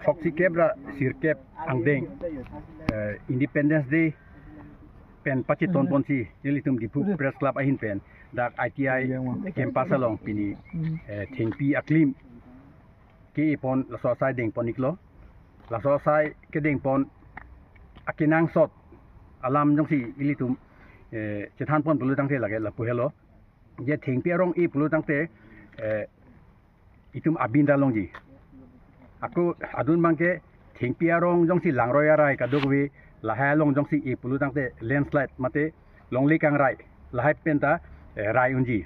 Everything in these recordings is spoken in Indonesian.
Foxy Kebra Sirkep Angdeng Independence Day pen pachiton ponsi ilitum di press club ahin pen dak ITI campus along pini thengpi aklim ki pon la so sai deng poniklo la so sai ke deng pon akinang sot alam jong si ilitum chethan pon pulu tangte lage la puhelo je thengpi arong i pulu tangte itum abinda longji aku adun bangke thengpi arong jong si langroya rai kadogwi lahai long jong si i pulu tangte landslide mate longli kang rai lahai penta rai unji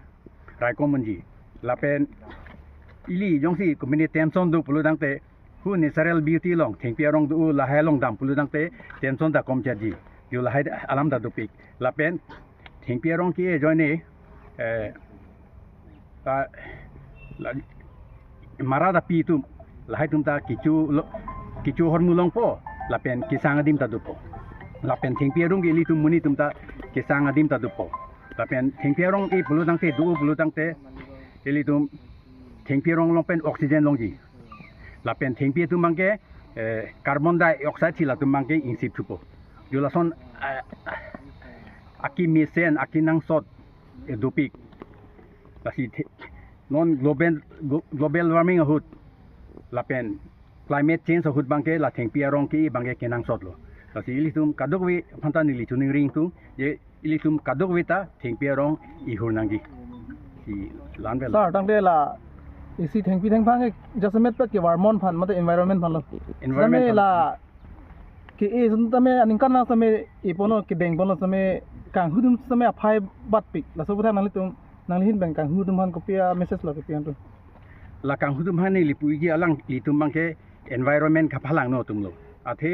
rai komunji lapen ili jong si community tension du pulu tangte hu natural beauty long thengpi arong du lahai long dam pulu tangte tension da kom chaji yu lahai alam da dupik lapen thengpi arong ki joine marada pi tu lahai tumta kicu hormulong po lapen kisang adim tadupo lapen thengpiarong gi litum muni tumta kisang adim tadupo lapen thengpiarong i pulu tangte du pulu tangte elitum thengpiarong longpen oxygen longji lapen thengpi tu mangke carbon dioxide sila tu mangke insip tupo julason aki misen aki nang sot dupik kasi non global warming ahut lapen climate change ahut bangke la thengpiarong ki bangke kenang sot lo kasi ilitum kadogwi phantan ili tuning ring tu je ilitum kadogwi ta thengpiarong I hurnangi si lanbel sir tangte la isi thengpi thengphang jasmet pa ke warmon phan mate environment phan lo environment la ke e sun tame aningkan na same ipono ke deng bono same kang hudum same aphai bat pik la sobutha nalitum nanglihin bang kang hudum han kopia message la kopia tu la kang hudum han ni lipui gi alang litum bangke environment ka phalang no tumlo athe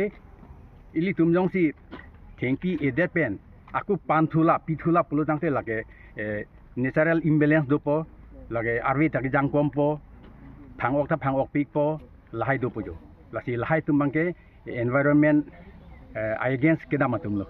ili tum jong si thengpi e depen aku panthula pithula pulu tangte lage natural imbalance dopo lage arwi tak jang kompo phangok pik po lahai dopo jo lasi lahai tum bangke environment against kedama tumlo